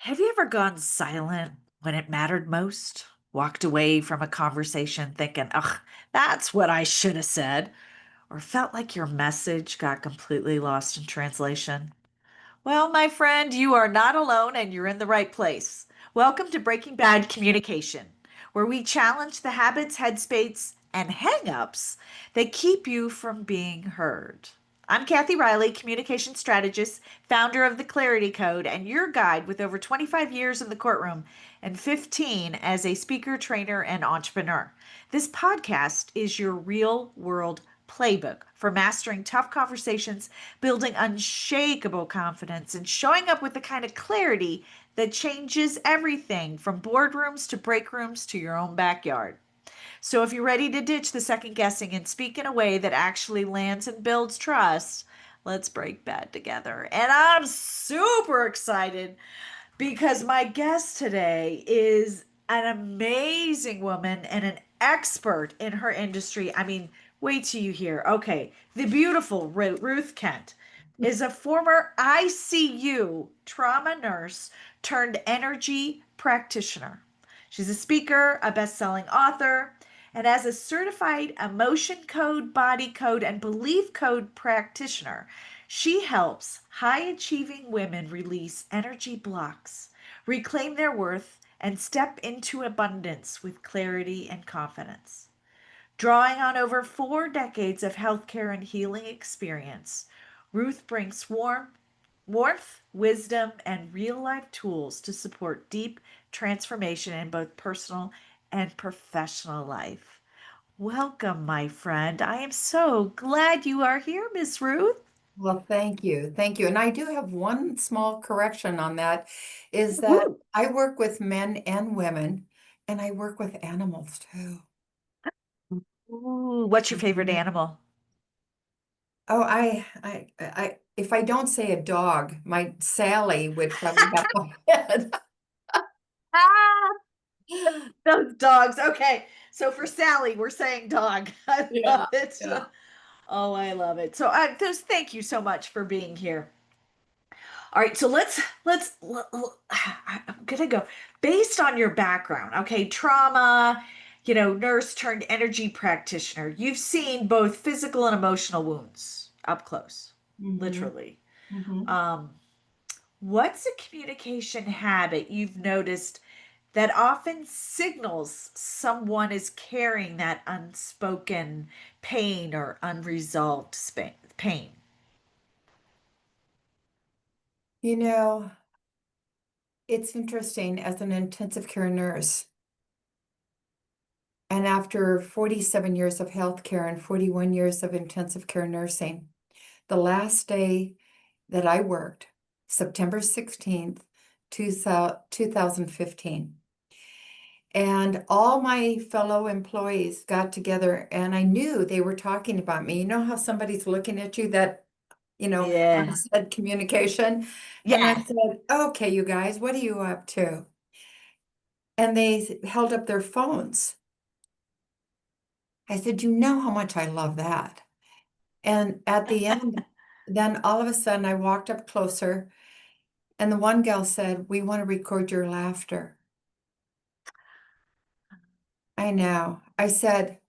Have you ever gone silent when it mattered most? Walked away from a conversation thinking, ugh, that's what I should have said, or felt like your message got completely lost in translation? Well, my friend, you are not alone and you're in the right place. Welcome to Breaking Bad Communication, where we challenge the habits, headspace, and hangups that keep you from being heard. I'm Kathy Riley, communication strategist, founder of the Clarity Code, and your guide with over 25 years in the courtroom and 15 as a speaker, trainer, and entrepreneur. This podcast is your real world playbook for mastering tough conversations, building unshakable confidence, and showing up with the kind of clarity that changes everything from boardrooms to break rooms to your own backyard. So if you're ready to ditch the second guessing and speak in a way that actually lands and builds trust, let's break bad together. And I'm super excited because my guest today is an amazing woman and an expert in her industry. I mean, wait till you hear. Okay, the beautiful Ruth Kent is a former ICU trauma nurse turned energy practitioner. She's a speaker, a best-selling author, and as a certified emotion code, body code, and belief code practitioner, she helps high achieving women release energy blocks, reclaim their worth, and step into abundance with clarity and confidence. Drawing on over 4 decades of healthcare and healing experience, Ruth brings warmth, wisdom, and real life tools to support deep transformation in both personal and professional life. Welcome, my friend. I am so glad you are here, Miss Ruth. Well, thank you. Thank you. And I do have one small correction on that, is that Woo. I work with men and women, and I work with animals too. Ooh, what's your favorite Mhm. animal? If I don't say a dog, my Sally would probably have my head. Ah, those dogs. Okay. So for Sally, we're saying dog. I love Yeah, it. yeah. Oh, I love it. So thank you so much for being here. All right, so I'm gonna go based on your background. Okay, trauma, nurse turned energy practitioner. You've seen both physical and emotional wounds up close, hmm literally. hmm Um, what's a communication habit you've noticed that often signals someone is carrying that unspoken pain or unresolved pain? You know, it's interesting as an intensive care nurse, and after 47 years of healthcare and 41 years of intensive care nursing, the last day that I worked, September 16th, 2015. And all my fellow employees got together and I knew they were talking about me. You know how somebody's looking at you, that, Yeah. unsaid communication? And I Yes. said, okay, you guys, what are you up to? And they held up their phones. I said, you know how much I love that. And at the end, then all of a sudden I walked up closer. And the one gal said, we want to record your laughter. I know. I said,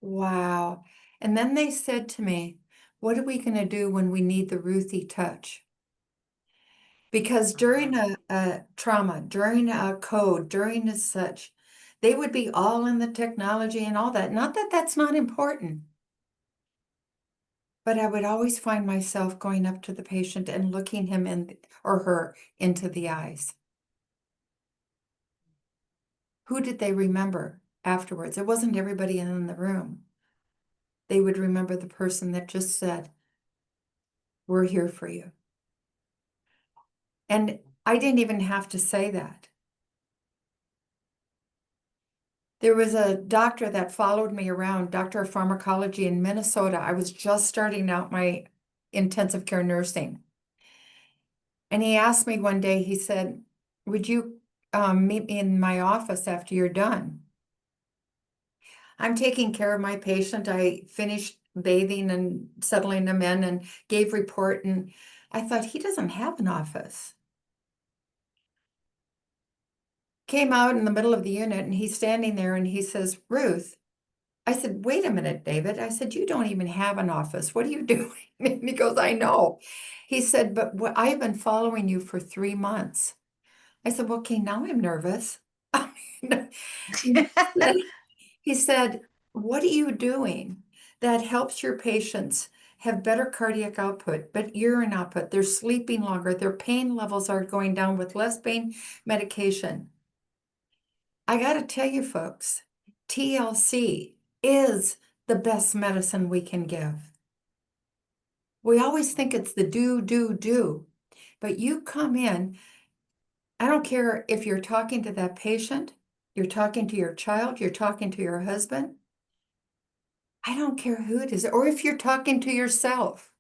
wow. And then they said to me, what are we going to do when we need the Ruthie touch? Because during a trauma, during a code, during a such, they would be all in the technology and all that. Not that that's not important, but I would always find myself going up to the patient and looking him in or her into the eyes. Who did they remember afterwards? It wasn't everybody in the room. They would remember the person that just said, we're here for you. And I didn't even have to say that. There was a doctor that followed me around, doctor of pharmacology in Minnesota. I was just starting out my intensive care nursing. And he asked me one day, he said, would you meet me in my office after you're done? I'm taking care of my patient. I finished bathing and settling them in and gave report. And I thought, he doesn't have an office. came out in the middle of the unit and he's standing there and he says, Ruth, I said, wait a minute, David. I said, you don't even have an office. What are you doing? And he goes, I know. He said, but I've been following you for 3 months. I said, well, okay, now I'm nervous. He said, he said, what are you doing that helps your patients have better cardiac output, but urine output? They're sleeping longer. Their pain levels are going down with less pain medication. I got to tell you, folks, TLC is the best medicine we can give. We always think it's the do, but you come in, I don't care if you're talking to that patient, you're talking to your child, you're talking to your husband. I don't care who it is, or if you're talking to yourself.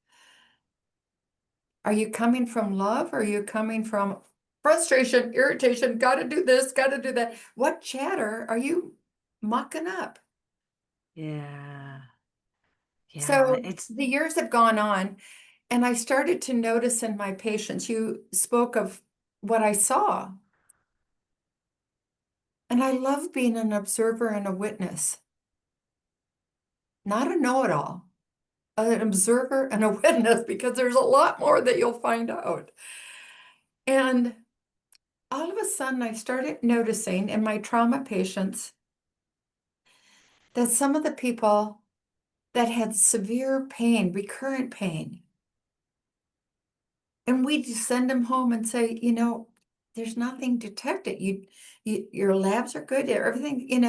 Are you coming from love? Or are you coming from frustration, irritation, got to do this, got to do that? What chatter are you mucking up? Yeah. Yeah. So the years have gone on, and I started to notice in my patients, you spoke of what I saw. And I love being an observer and a witness, not a know-it-all, an observer and a witness, because there's a lot more that you'll find out. And all of a sudden, I started noticing in my trauma patients that some of the people that had severe pain, recurrent pain, and we'd send them home and say, there's nothing detected. Your labs are good, everything.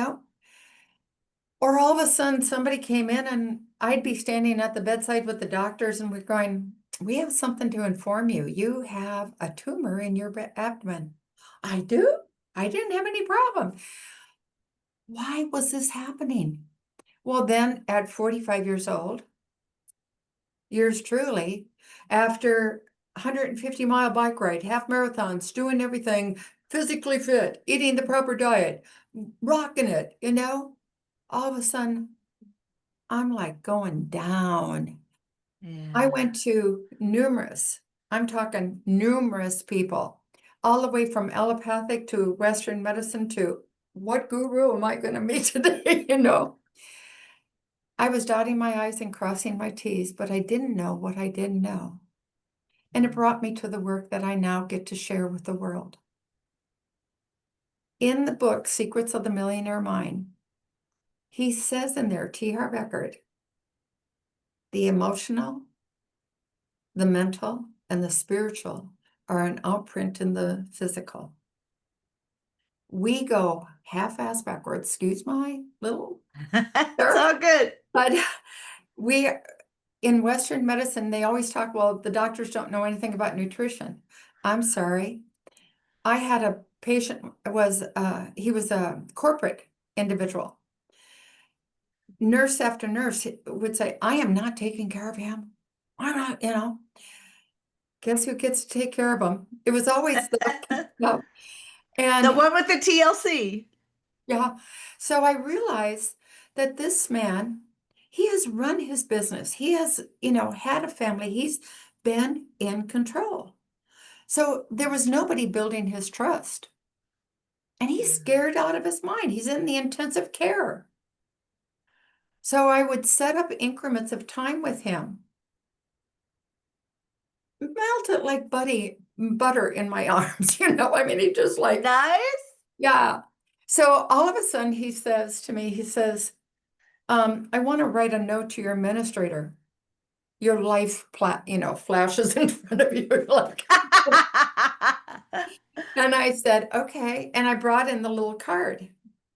Or all of a sudden somebody came in and I'd be standing at the bedside with the doctors and we're going, we have something to inform you. You have a tumor in your abdomen. I do? I didn't have any problem. Why was this happening? Well, then at 45 years old, yours truly, after 150-mile bike ride, half marathons, doing everything, physically fit, eating the proper diet, rocking it, all of a sudden, I'm like going down. I Yeah. went to I'm talking numerous people, all the way from allopathic to Western medicine to what guru am I going to meet today? I was dotting my I's and crossing my T's, but I didn't know what I didn't know. And it brought me to the work that I now get to share with the world. In the book, Secrets of the Millionaire Mind, he says in there, T. Harv Eker, the emotional, the mental, and the spiritual are an outprint in the physical. We go half-ass backwards, excuse my little It's term, all good. but in Western medicine, they always talk, well, the doctors don't know anything about nutrition. I'm sorry. I had a patient, he was a corporate individual. Nurse after nurse would say, I am not taking care of him. I'm not. Guess who gets to take care of him? It was always no. The And one with the TLC. yeah, so I realized that this man, he has run his business. He has, had a family. He's been in control. So there was nobody building his trust. And he's scared out of his mind. He's in the intensive care. So I would set up increments of time with him, melt it like butter in my arms, I mean, he just like, Nice. yeah. So all of a sudden he says to me, I want to write a note to your administrator. Your life, flashes in front of you. Like, and I said, okay. And I brought in the little card.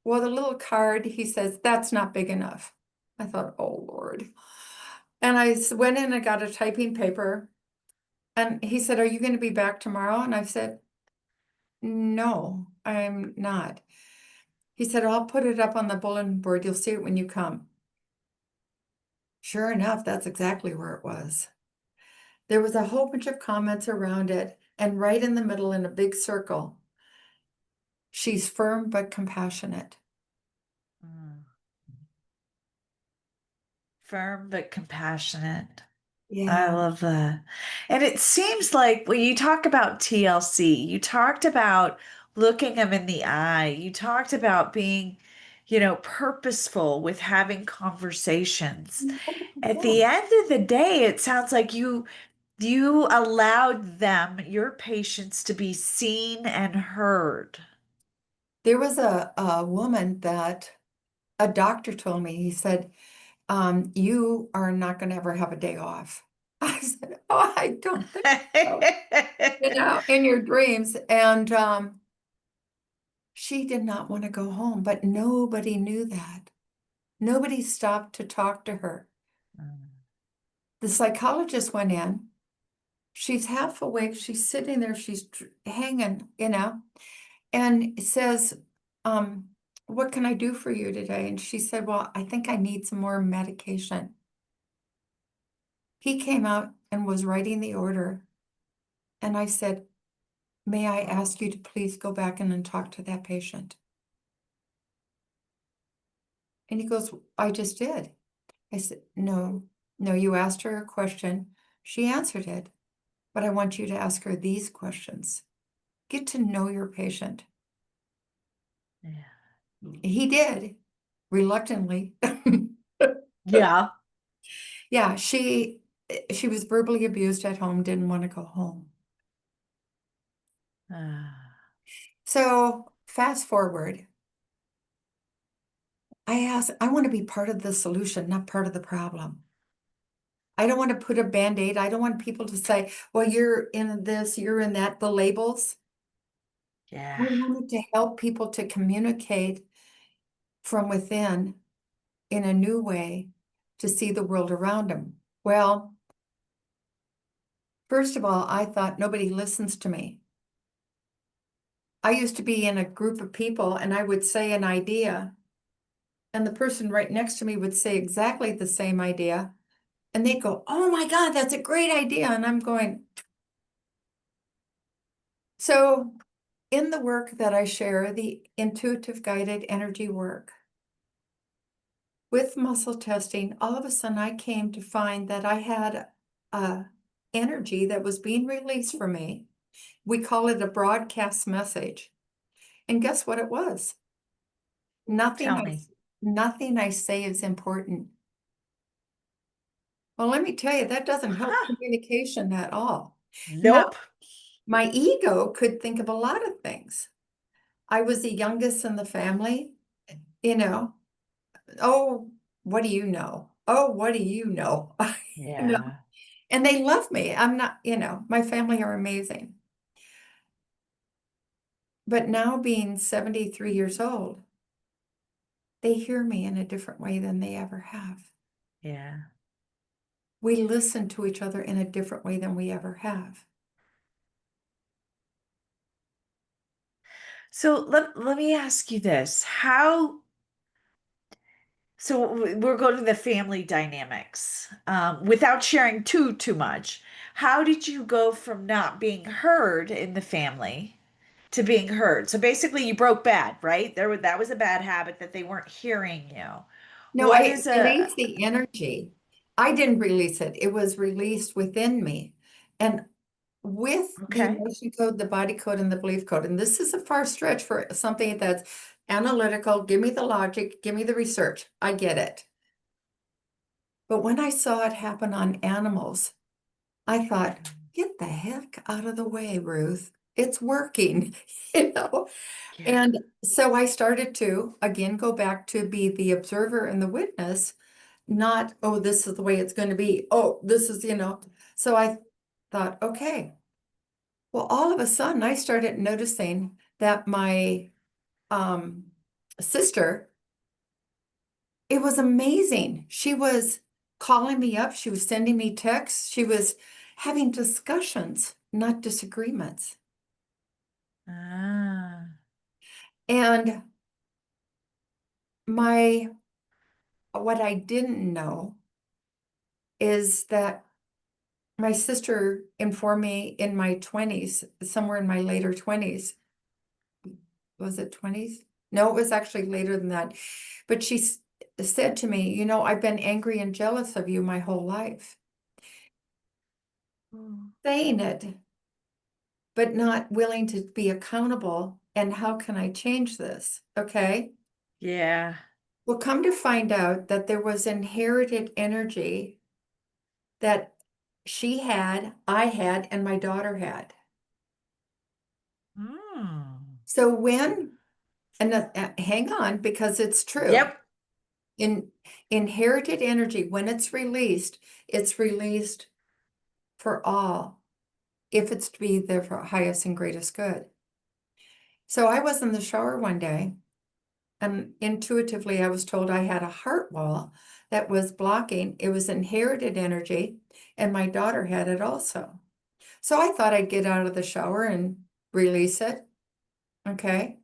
Well, the little card, he says, that's not big enough. I thought, oh, Lord. And I went in and got a typing paper. And he said, are you going to be back tomorrow? And I said, no, I'm not. He said, I'll put it up on the bulletin board. You'll see it when you come. Sure enough, that's exactly where it was. There was a whole bunch of comments around it, and right in the middle in a big circle, she's firm but compassionate. Mm. Firm but compassionate. I Yeah. love that. And it seems like when you talk about TLC, you talked about looking them in the eye. You talked about being, purposeful with having conversations. At Yeah. the end of the day, it sounds like you allowed them, your patients, to be seen and heard. There was a woman that a doctor told me, he said, you are not going to ever have a day off. I said, oh, I don't think so. In your dreams. And she did not want to go home, but nobody knew that. Nobody stopped to talk to her. The psychologist went in. She's half awake. She's sitting there. She's hanging, and says, um, what can I do for you today? And she said, well, I think I need some more medication. He came out and was writing the order. And I said, may I ask you to please go back in and talk to that patient? And he goes, I just did. I said, no, no, you asked her a question. She answered it, but I want you to ask her these questions. Get to know your patient. Yeah. He did, reluctantly. Yeah. Yeah, she was verbally abused at home, didn't want to go home. Ah, So fast forward, I asked, I want to be part of the solution, not part of the problem. I don't want to put a band-aid. I don't want people to say, well, you're in this, you're in that, the labels. I yeah. wanted to help people to communicate from within in a new way to see the world around them. Well, first of all, I thought nobody listens to me. I used to be in a group of people and I would say an idea, and the person right next to me would say exactly the same idea. And they'd go, oh my God, that's a great idea. And I'm going, so in the work that I share, the intuitive guided energy work, with muscle testing, all of a sudden I came to find that I had energy that was being released from me. We call it a broadcast message. And guess what it was? Nothing Tell I, me. nothing I say is important. Well, let me tell you, that doesn't help communication at all. Now, Nope. my ego could think of a lot of things. I was the youngest in the family, you know. Oh, what do you know? Oh, what do you know? You know, Yeah. and they love me. I'm not, my family are amazing. But now being 73 years old, they hear me in a different way than they ever have. Yeah. We listen to each other in a different way than we ever have. So let me ask you this. We're going to the family dynamics. Without sharing too much. How did you go from not being heard in the family to being heard? So basically you broke bad, right? That was a bad habit that they weren't hearing you. No, What I is a released the energy. I didn't release it. It was released within me. And with the okay. emotion code, the body code, and the belief code, and this is a far stretch for something that's analytical. Give me the logic, give me the research. I get it. But when I saw it happen on animals, I thought, get the heck out of the way, Ruth. It's working, you know? Yeah. And so I started to, again, go back to be the observer and the witness, not, oh, this is the way it's going to be. Oh, this is. So I thought, okay. Well, all of a sudden, I started noticing that my um, sister, it was amazing. She was calling me up. She was sending me texts. She was having discussions, not disagreements. Ah, And what I didn't know is that my sister informed me in my 20s, somewhere in my later 20s. Was it 20s? No, it was actually later than that. But she said to me, I've been angry and jealous of you my whole life. mm, Saying it, but not willing to be accountable And how can I change this? Okay. Yeah. Well, come to find out that there was inherited energy that she had, I had, and my daughter had. Mm. So hang on, because it's true. Yep. In inherited energy, when it's released for all, if it's to be the highest and greatest good. So I was in the shower one day, and intuitively I was told I had a heart wall that was blocking. It was inherited energy, and my daughter had it also. So I thought I'd get out of the shower and release it. Okay.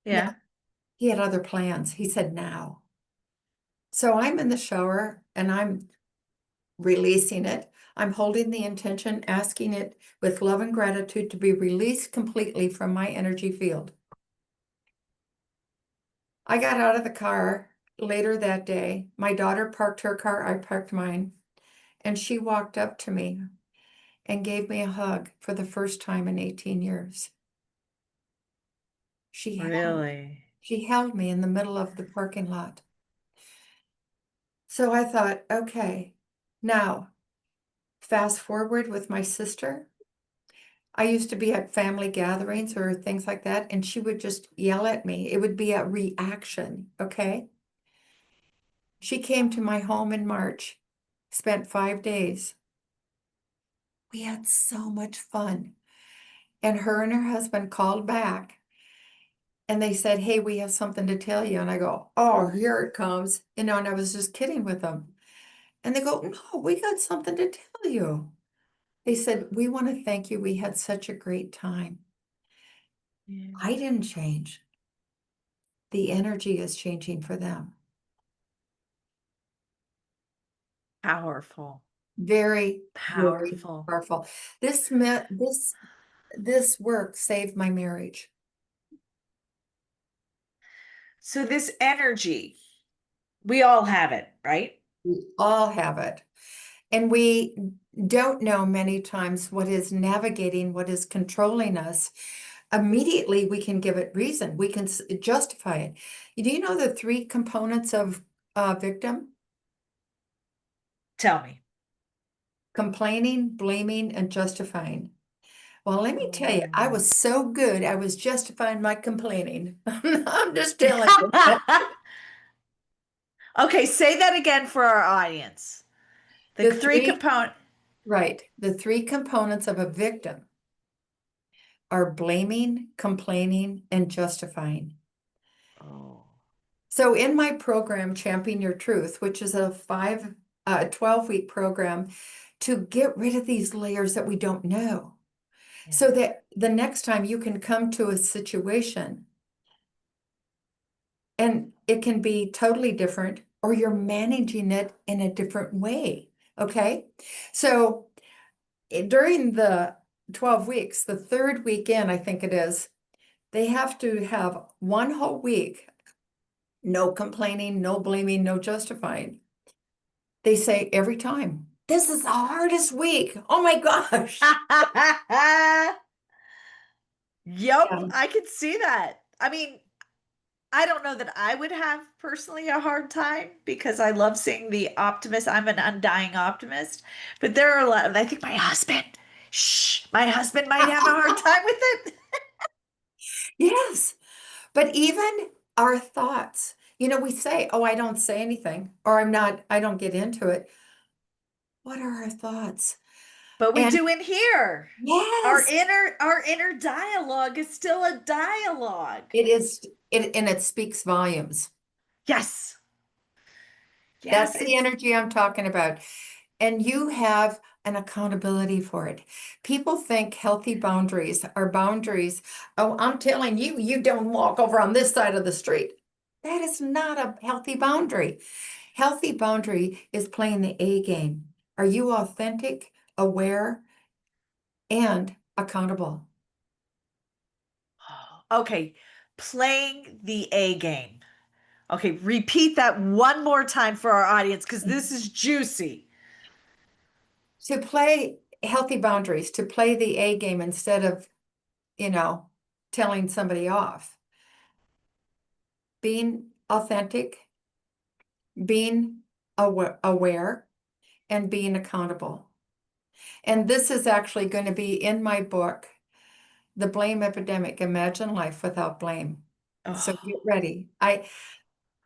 No, Yeah. he had other plans. He said, now. So I'm in the shower and I'm releasing it. I'm holding the intention, asking it with love and gratitude to be released completely from my energy field. I got out of the car later that day. My daughter parked her car, I parked mine, and she walked up to me and gave me a hug for the first time in 18 years. She held, Really? she held me in the middle of the parking lot. So I thought, okay, now fast forward with my sister. I used to be at family gatherings or things like that, and she would just yell at me. It would be a reaction, okay? She came to my home in March, spent 5 days. We had so much fun. And her husband called back and they said, hey, we have something to tell you. And I go, oh, here it comes. And I was just kidding with them. And they go, no, we got something to tell you. They said, we want to thank you. We had such a great time. I Yeah. didn't change. The energy is changing for them. Powerful. Very, very Powerful. powerful. This work saved my marriage. So this energy, we all have it, right? We all have it. And we don't know many times what is navigating, what is controlling us. Immediately, we can give it reason. We can justify it. Do you know the three components of victim? Tell me. Complaining, blaming, and justifying. Well, let me tell you, I Oh. was so good, I was justifying my complaining. I'm just telling you. Okay, say that again for our audience. The The three three, component. right, the three components of a victim are blaming, complaining, and justifying. Oh, So in my program, Champion Your Truth, which is a 12-week program to get rid of these layers that we don't know, so yeah. that the next time you can come to a situation and it can be totally different, or you're managing it in a different way. Okay. So during the 12 weeks, the third weekend, I think it is, they have to have one whole week, no complaining, no blaming, no justifying. They say every time, this is the hardest week. Oh my gosh. Yep, Yeah. I could see that. I mean, I don't know that I would have personally a hard time because I love seeing the optimist. I'm an undying optimist, but there are a lot of, I think my husband might have a hard time with it. Yes. But even our thoughts, we say, oh, I don't say anything, or I don't get into it. What are our thoughts? But we And do in here. Our yes, inner dialogue is still a dialogue. and it speaks volumes. Yes. Yes, That's the it's energy I'm talking about. And you have an accountability for it. People think healthy boundaries are boundaries. Oh, I'm telling you, you don't walk over on this side of the street. That is not a healthy boundary. Healthy boundary is playing the A game. Are you authentic, aware, and accountable? okay. Playing the A game. Okay, repeat that one more time for our audience because this is juicy. To play healthy boundaries, to play the A game instead of, you know, telling somebody off. Being authentic, being aware, and being accountable. And this is actually going to be in my book, The Blame Epidemic: Imagine Life Without Blame. So Oh, get ready. I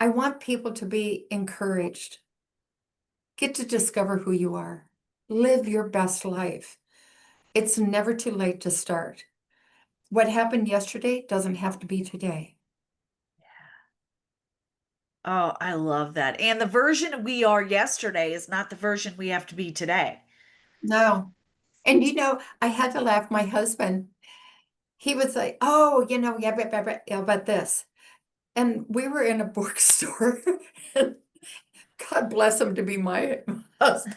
want people to be encouraged. Get to discover who you are. Live your best life. It's never too late to start. What happened yesterday doesn't have to be today. oh, I love that. And the version we are yesterday is not the version we have to be today. No. And I had to laugh. My husband, he was like, oh, yeah, yeah, about this. And we were in a bookstore. And God bless him to be my husband.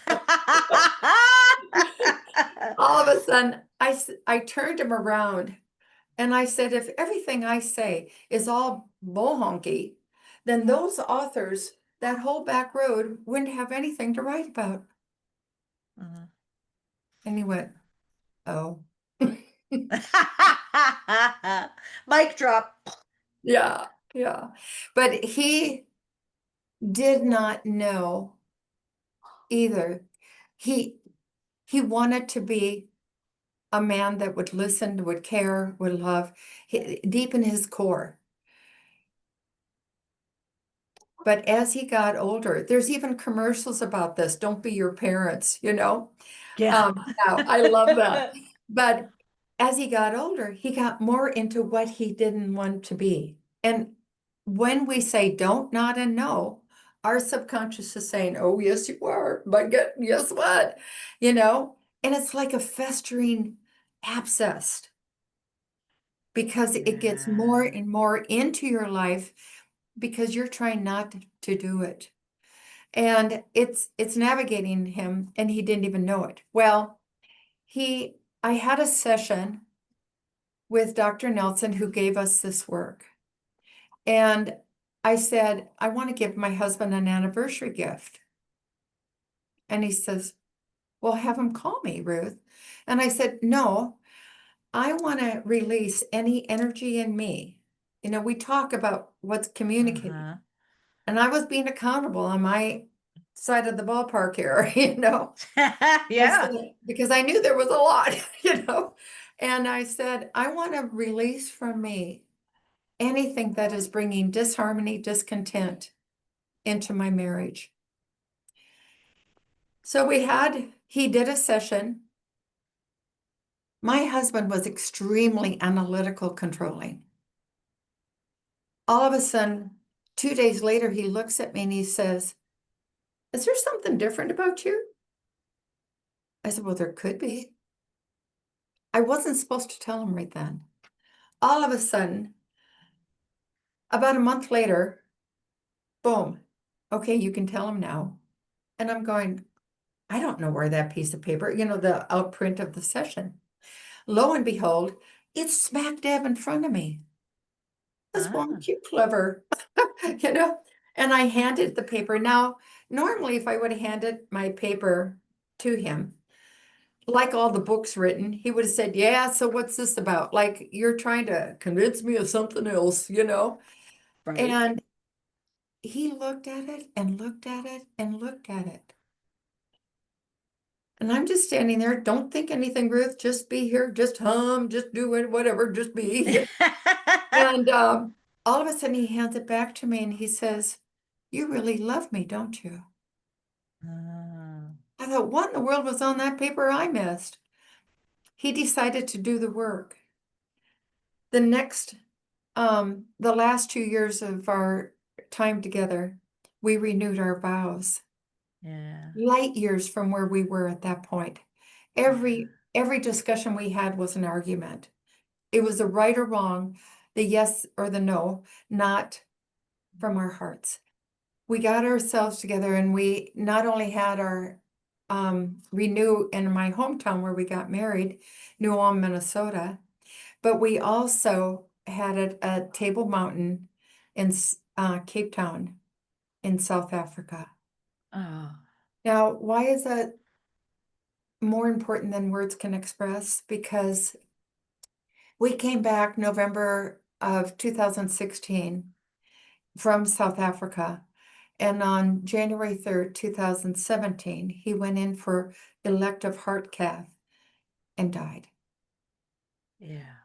All of a sudden, I turned him around and I said, if everything I say is all bullhonky, then those authors, that whole back road, wouldn't have anything to write about. Mhm. And he went, oh. Mic drop. Yeah, yeah. But he did not know either. He he wanted to be a man that would listen, would care, would love, deep in his core. But as he got older, there's even commercials about this. Don't be your parents. Yeah. Now I love that. But as he got older, he got more into what he didn't want to be. And when we say don't, not, and no, our subconscious is saying, oh, yes, you are. But guess what? You know, and it's like a festering abscess because it gets more Yeah. and more into your life because you're trying not to do it. And it's navigating him and he didn't even know it. Well, I had a session with Dr. Nelson who gave us this work. And I said, I want to give my husband an anniversary gift. And he says, well, have him call me, Ruth. And I said, no, I want to release any energy in me. We talk about what's communicated. Uh-huh. And I was being accountable on my side of the ballpark here, I Yeah. said, because I knew there was a lot, and I said, I want to release from me anything that is bringing disharmony, discontent into my marriage. So he did a session. My husband was extremely analytical, controlling. All of a sudden, 2 days later, he looks at me and he says, is there something different about you? I said, well, there could be. I wasn't supposed to tell him right then. All of a sudden, about a month later, boom. Okay, you can tell him now. And I'm going, I don't know where that piece of paper, the outprint of the session. Lo and behold, it's smack dab in front of me. What's wrong Ah, with you, clever? you know? And I handed the paper. Now, normally, if I would have handed my paper to him, like all the books written, he would have said, yeah, so what's this about? Like you're trying to convince me of something else. right. And he looked at it and looked at it and looked at it. And I'm just standing there. Don't think anything, Ruth. Just be here. Just hum. Just do it. Whatever. Just be. And all of a sudden, he hands it back to me and he says, you really love me, don't you? Ah, I thought, what in the world was on that paper I missed? He decided to do the work. The next, the last 2 years of our time together, we renewed our vows. yeah. Light years from where we were at that point. Yeah. Every discussion we had was an argument. It was a right or wrong, the yes or the no, not from our hearts. We got ourselves together and we not only had our renew in my hometown where we got married, New Ulm, Minnesota, but we also had it at Table Mountain in Cape Town in South Africa. Oh, Now, why is that more important than words can express? Because We came back November of 2016 from South Africa. And on January 3rd, 2017, he went in for elective heart cath and died. Yeah.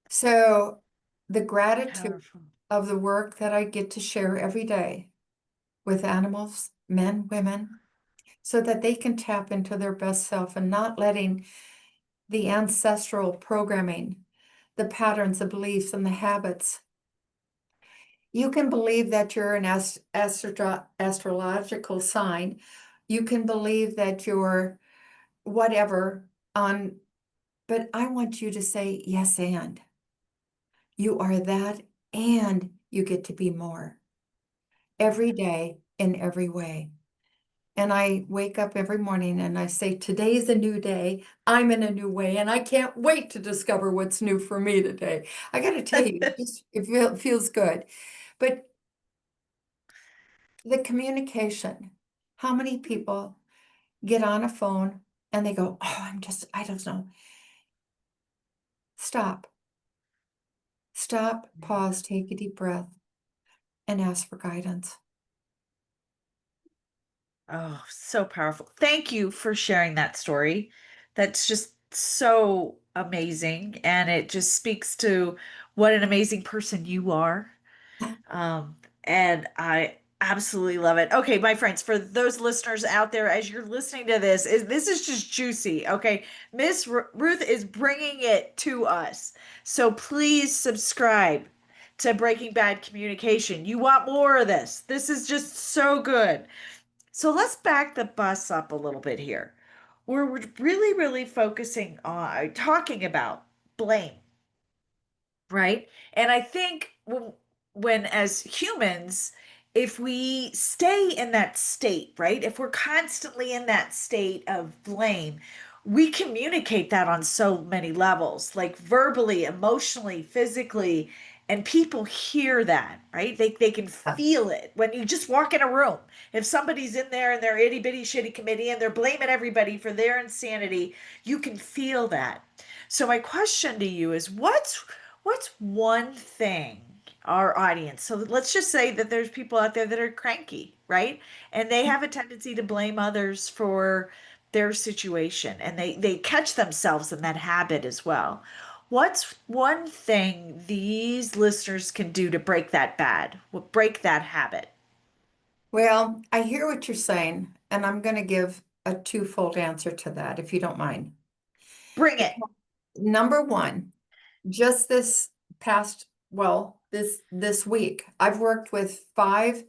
So the gratitude Powerful. of the work that I get to share every day with animals, men, women, so that they can tap into their best self and not letting the ancestral programming, the patterns, the beliefs, and the habits. You can believe that you're an astrological sign. You can believe that you're whatever on, but I want you to say yes, and you are that, and you get to be more every day in every way. And I wake up every morning and I say, today's a new day. I'm in a new way, and I can't wait to discover what's new for me today. I got to tell you, it feels good. But the communication, how many people get on a phone and they go, oh, I don't know. Stop, stop, pause, take a deep breath, and ask for guidance. Oh, so powerful. Thank you for sharing that story. That's just so amazing. And it just speaks to what an amazing person you are. Um, and I absolutely love it. Okay, my friends, for those listeners out there, as you're listening to this, this is just juicy. Okay, Miss Ruth is bringing it to us. So please subscribe to Breaking Bad Communication. You want more of this. This is just so good. So let's back the bus up a little bit here. We're really, really focusing on talking about blame, right? And I think when as humans, if we stay in that state, right? If we're constantly in that state of blame, we communicate that on so many levels, like verbally, emotionally, physically, and people hear that, right? They can feel it when you just walk in a room. If somebody's in there and they're itty bitty shitty committee and they're blaming everybody for their insanity, you can feel that. So my question to you is what's one thing our audience, so let's just say that there's people out there that are cranky, right? And they have a tendency to blame others for their situation and they catch themselves in that habit as well. What's one thing these listeners can do to break that habit? Well, I hear what you're saying, and I'm going to give a twofold answer to that, if you don't mind. Bring it. Number one, just this past, well, this week, I've worked with 5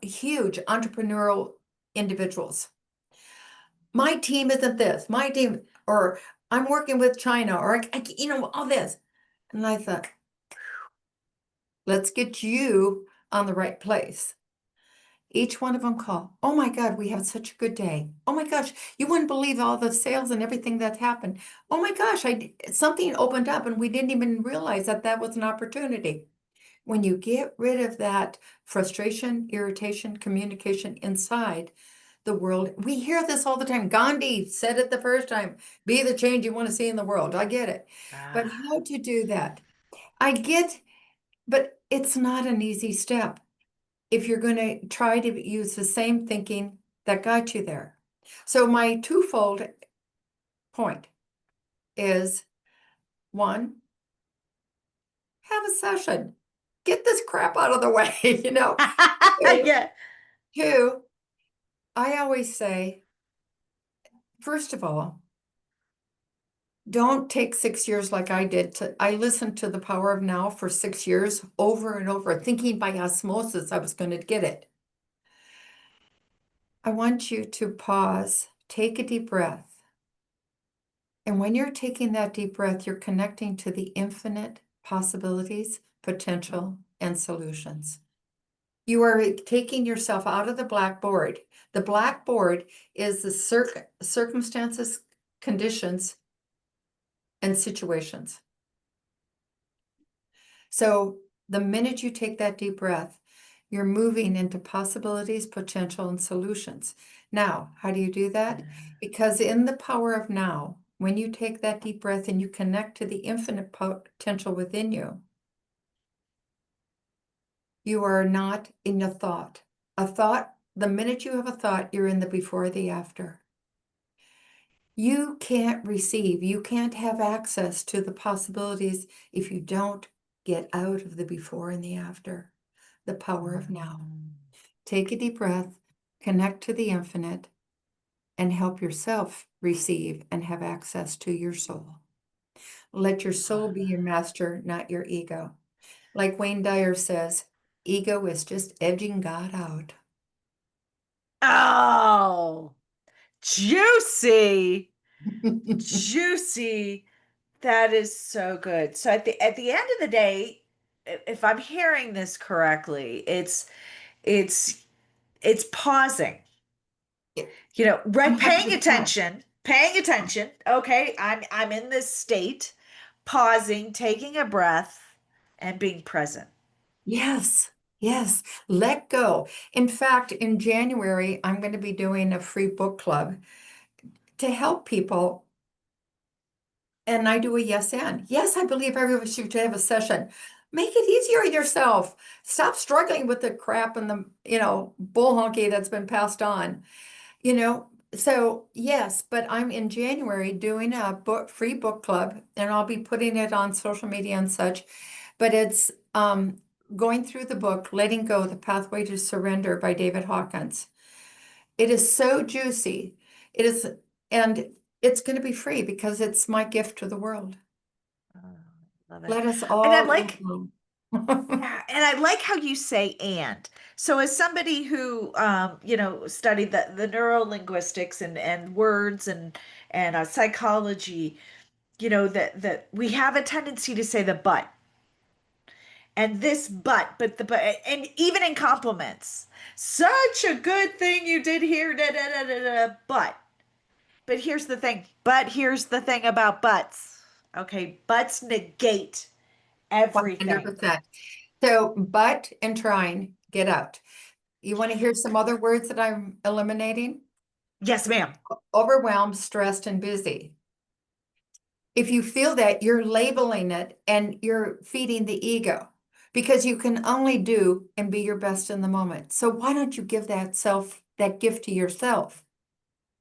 huge entrepreneurial individuals. My team isn't this, my team, or I'm working with China, or all this. And I thought, let's get you on the right place. Each one of them call, oh my God, we had such a good day. Oh my gosh, you wouldn't believe all the sales and everything that happened. Oh my gosh, something opened up and we didn't even realize that that was an opportunity. When you get rid of that frustration, irritation, communication inside the world, we hear this all the time. Gandhi said it the first time, be the change you want to see in the world. I get it. But Ah, how to do that? I get, but it's not an easy step if you're going to try to use the same thinking that got you there. So my twofold point is, one, have a session. Get this crap out of the way, Two, yeah. two, I always say, first of all, don't take 6 years like I did. I listened to The Power of Now for 6 years over and over, thinking by osmosis I was going to get it. I want you to pause, take a deep breath. And when you're taking that deep breath, you're connecting to the infinite possibilities, potential, and solutions. You are taking yourself out of the blackboard. The blackboard is the circumstances, conditions, and situations. So the minute you take that deep breath, you're moving into possibilities, potential, and solutions. Now, how do you do that? Because in the power of now, when you take that deep breath and you connect to the infinite potential within you, you are not in a thought. A thought, the minute you have a thought, you're in the before or the after. You can't receive, you can't have access to the possibilities if you don't get out of the before and the after, the power of now. Mm. Take a deep breath, connect to the infinite, and help yourself receive and have access to your soul. Let your soul be your master, not your ego. Like Wayne Dyer says, ego is just edging God out. Oh, juicy, juicy. That is so good. So at the end of the day, if I'm hearing this correctly, it's it's pausing. Right, paying 100%. attention, paying attention. Okay, I'm in this state, pausing, taking a breath, and being present. Yes, yes. Let go. In fact, in January, I'm going to be doing a free book club to help people. And I do a yes and. Yes, I believe everyone should have a session. Make it easier on yourself. Stop struggling with the crap and the, bull honky that's been passed on. So yes, but I'm in January doing a free book club, and I'll be putting it on social media and such. But it's going through the book, Letting Go, The Pathway to Surrender by David Hawkins. It is so juicy. It is, and it's going to be free because it's my gift to the world. Oh, love it. Let us And I all let like, go. yeah, and I like how you say and. So as somebody who studied the neuro linguistics and words and psychology, that we have a tendency to say the and this but and even in compliments. Such a good thing you did here, da, da, da, da, da, but here's the thing. But here's the thing about buts. Okay, buts negate everything. 100%. So, but and trying, get out. You want to hear some other words that I'm eliminating? Yes, ma'am. Overwhelmed, stressed, and busy. If you feel that, you're labeling it and you're feeding the ego because you can only do and be your best in the moment. So why don't you give that gift to yourself?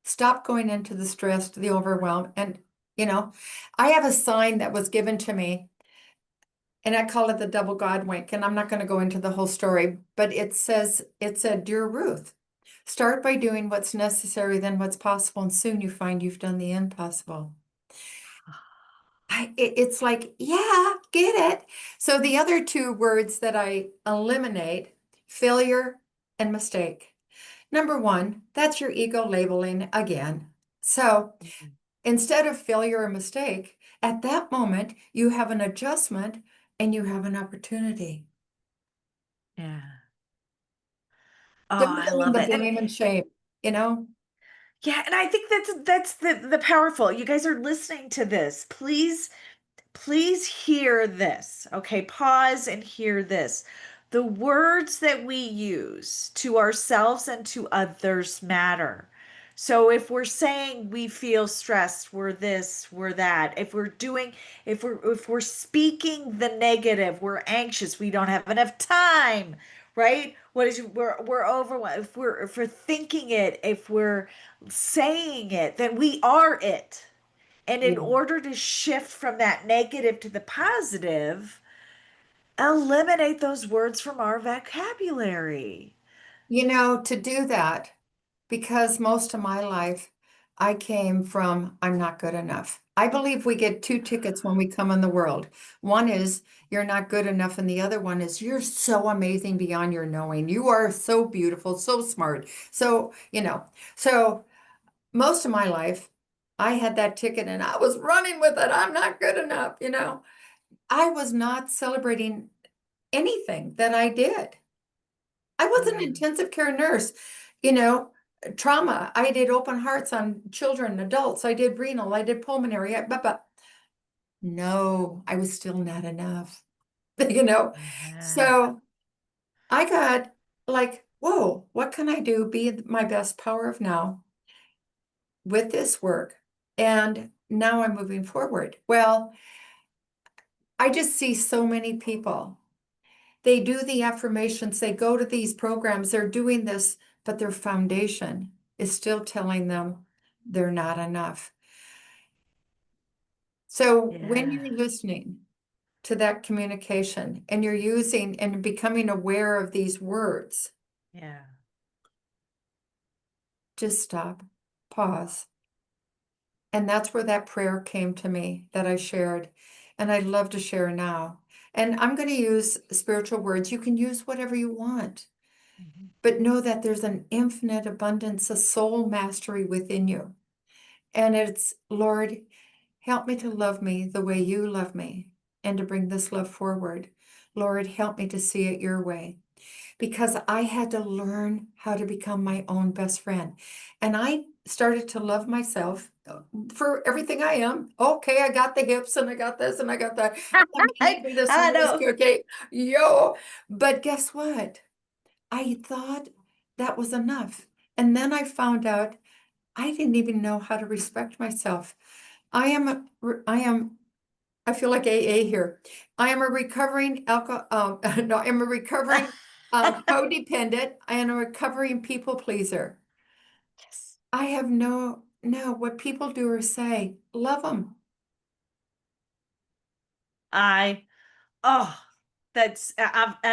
Stop going into the stress, the overwhelm. And, you know, I have a sign that was given to me, and I call it the double God wink. And I'm not going to go into the whole story, but it said, Dear Ruth, start by doing what's necessary, then what's possible, and soon you find you've done the impossible. It's like, yeah, get it. So the other two words that I eliminate, failure and mistake. Number one, that's your ego labeling again. So instead of failure or mistake, at that moment, you have an adjustment and you have an opportunity. Yeah. Oh, Don't I go in love the it. And blame and shame, you know? yeah, and I think that's the powerful. You guys are listening to this. Please hear this. Okay, pause and hear this. The words that we use to ourselves and to others matter. So if we're saying we feel stressed, we're this, we're that. If we're speaking the negative, we're anxious, we don't have enough time, right? We're overwhelmed. If we're thinking it, if we're saying it, then we are it. And in Yeah. order to shift from that negative to the positive, eliminate those words from our vocabulary. To do that, because most of my life I came from I'm not good enough. I believe we get two tickets when we come in the world. One is you're not good enough, and the other one is you're so amazing beyond your knowing. You are so beautiful, so smart. So most of my life I had that ticket and I was running with it. I'm not good enough. I was not celebrating anything that I did. I was an Yeah. intensive care nurse, you know, trauma. I did open hearts on children, adults. I did renal, I did pulmonary, but no, I was still not enough, you know. Yeah. So I got like, whoa, what can I do? Be my best power of now with this work. And now I'm moving forward. Well, I just see so many people. They do the affirmations, they go to these programs, they're doing this, but their foundation is still telling them they're not enough. So when Yeah. you're listening to that communication and you're using and becoming aware of these words, Yeah. just stop, pause. And that's where that prayer came to me that I shared. And I'd love to share now. And I'm going to use spiritual words. You can use whatever you want, Mhm. but know that there's an infinite abundance of soul mastery within you. And it's, Lord, help me to love me the way you love me and to bring this love forward. Lord, help me to see it your way, because I had to learn how to become my own best friend. And I started to love myself for everything I am. Okay, I got the hips and I got this and I got that. I'm making this I nose know. cookie. Yo. But guess what? I thought that was enough. And then I found out I didn't even know how to respect myself. I am I feel like AA here. I am a recovering no, I'm a recovering codependent. I am a recovering people pleaser. Yes. I have no, what people do or say, love them. I Oh, as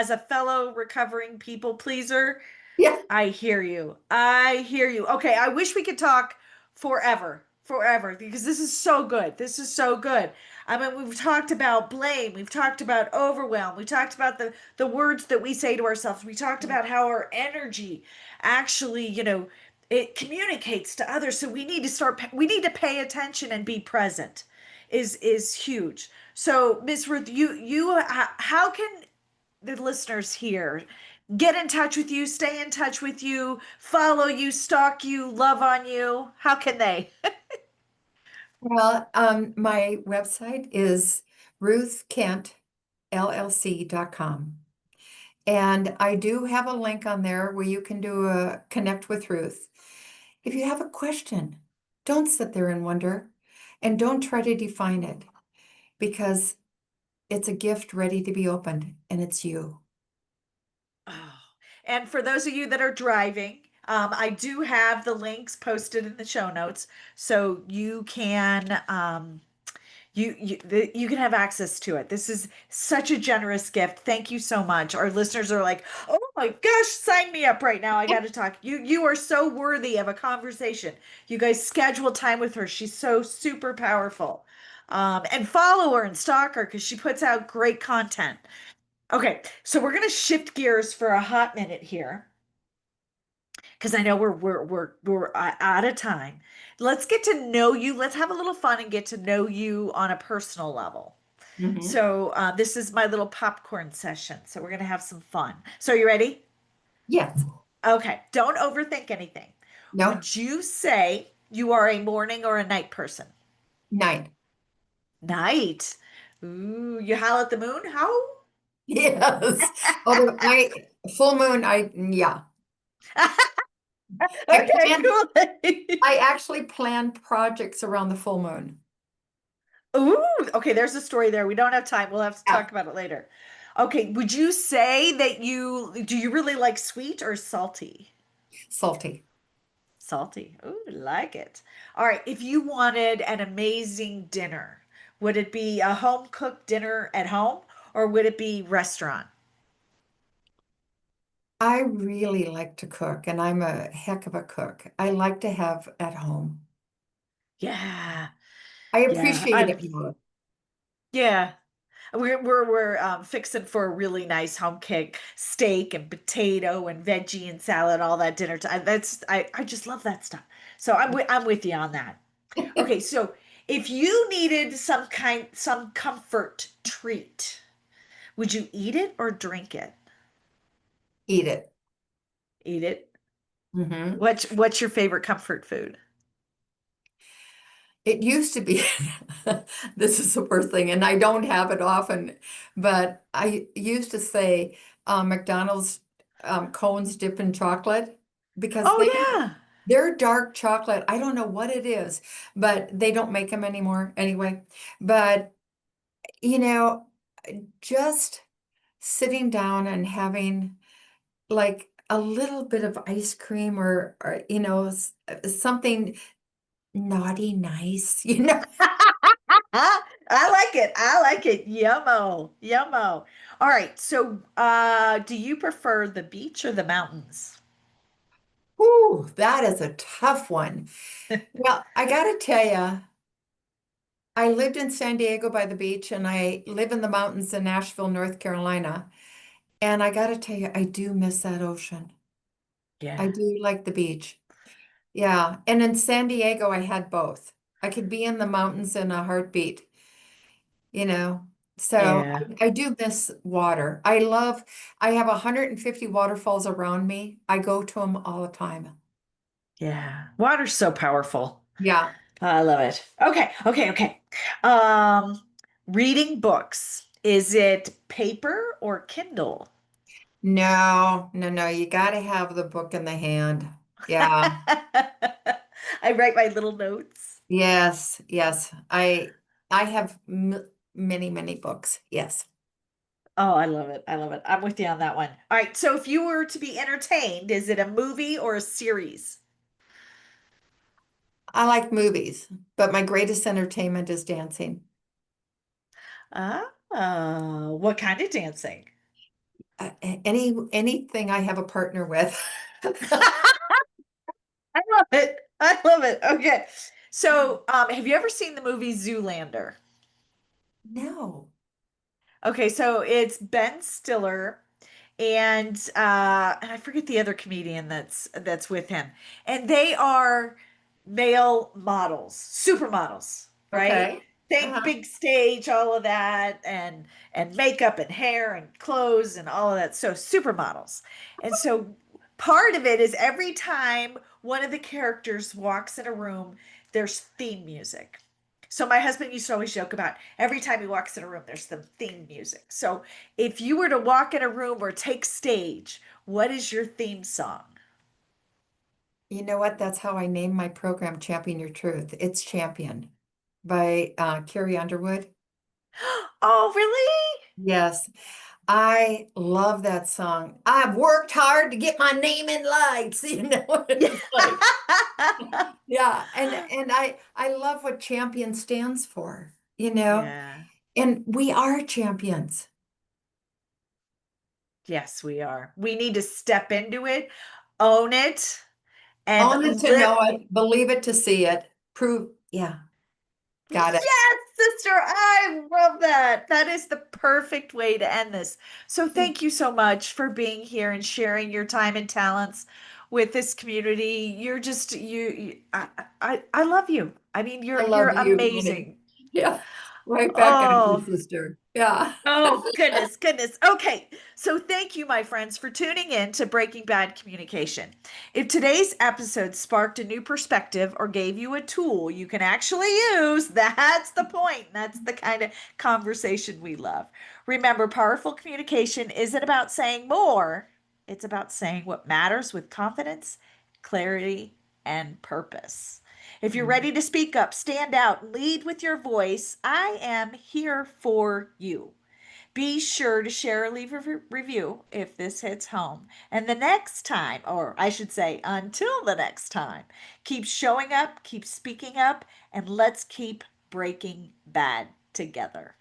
a fellow recovering people pleaser, Yeah. I hear you. I hear you. Okay, I wish we could talk forever, forever, because this is so good. This is so good. I mean, we've talked about blame, we've talked about overwhelm, we talked about the words that we say to ourselves. We talked about how our energy actually, it communicates to others. So we need to pay attention and be present is huge. So, Miss Ruth, how can the listeners here get in touch with you, stay in touch with you, follow you, stalk you, love on you? How can they? Well, my website is ruthkentllc.com. And I do have a link on there where you can do a connect with Ruth. If you have a question, don't sit there and wonder, and don't try to define it, because it's a gift ready to be opened, and it's you. Oh. And for those of you that are driving, I do have the links posted in the show notes, so you can have access to it. This is such a generous gift. Thank you so much. Our listeners are like, "Oh my gosh, sign me up right now. I got to talk." You are so worthy of a conversation. You guys schedule time with her. She's so super powerful. And follow her and stalk her because she puts out great content. Okay, so we're gonna shift gears for a hot minute here because I know we're out of time. Let's get to know you. Let's have a little fun and get to know you on a personal level. Mhm. So this is my little popcorn session. So we're gonna have some fun. So you ready? Yes. Okay. Don't overthink anything. No. Would you say you are a morning or a night person? Night. Night. Ooh, you howl at the moon? How? Yes. Although full moon, yeah. I Okay, plan, cool. I actually plan projects around the full moon. Ooh, okay, there's a story there. We don't have time. We'll have to Yeah. talk about it later. Okay, would you say that do you really like sweet or salty? Salty. Salty. Ooh, like it. All right, if you wanted an amazing dinner, would it be a home cooked dinner at home or would it be restaurant? I really like to cook, and I'm a heck of a cook. I like to have at home. Yeah. I Yeah. appreciate it more. Yeah. We're fixing for a really nice home cooked steak and potato and veggie and salad all that dinner time. I just love that stuff. So I'm with you on that. Okay, so if you needed some comfort treat, would you eat it or drink it? Eat it. Eat it. Hmm. What's your favorite comfort food? It used to be, this is the worst thing, and I don't have it often, but I used to say McDonald's cones dipped in chocolate, because Oh yeah. They're dark chocolate. I don't know what it is, but they don't make them anymore anyway. But, you know, just sitting down and having like a little bit of ice cream or something naughty nice, I like it. I like it. Yummo. Yummo. All right. So, do you prefer the beach or the mountains? Ooh, that is a tough one. Well, I gotta tell you, I lived in San Diego by the beach and I live in the mountains in Nashville, North Carolina. And I gotta tell you, I do miss that ocean. I Yeah. do like the beach. Yeah. And in San Diego, I had both. I could be in the mountains in a heartbeat, you know. So Yeah. I do miss water. I have 150 waterfalls around me. I go to them all the time. Yeah. Water's so powerful. Yeah. I love it. Okay. Okay. Okay. Um, Reading books. Is it paper or Kindle? No, no, no. You got to have the book in the hand. Yeah. I write my little notes. Yes, yes. I have m many, many books. Yes. Oh, I love it. I love it. I'm with you on that one. All right. So if you were to be entertained, is it a movie or a series? I like movies, but my greatest entertainment is dancing. What kind of dancing? Anything I have a partner with. I love it. I love it. Okay. So, have you ever seen the movie Zoolander? No. Okay, so it's Ben Stiller and I forget the other comedian that's with him. And they are male models, supermodels, right? Okay. Think Uh-huh. big stage, all of that, and makeup and hair and clothes and all of that. So supermodels. And so part of it is every time one of the characters walks in a room, there's theme music. So my husband used to always joke about every time he walks in a room, there's the theme music. So if you were to walk in a room or take stage, what is your theme song? You know what? That's how I named my program, Champion Your Truth. It's Champion by Carrie Underwood. Oh, really? Yes. I love that song. I've worked hard to get my name in lights. It's like, yeah, and I love what champion stands for, Yeah. and we are champions. Yes, we are. We need to step into it, own it, and Own it to live. know it, believe it to see it, prove, yeah, got it. Yes, sister, I love that. That is the perfect way to end this. So thank you so much for being here and sharing your time and talents with this community. You're just I love you. I mean, I you're love you, honey. amazing. Yeah, right back at you, Oh, sister. Yeah. oh, goodness, goodness. Okay. So thank you, my friends, for tuning in to Breaking Bad Communication. If today's episode sparked a new perspective or gave you a tool you can actually use, that's the point. That's the kind of conversation we love. Remember, powerful communication isn't about saying more, it's about saying what matters with confidence, clarity, and purpose. If you're ready to speak up, stand out, lead with your voice, I am here for you. Be sure to share or leave a review if this hits home. And the next time, or I should say, until the next time, keep showing up, keep speaking up, and let's keep breaking bad together.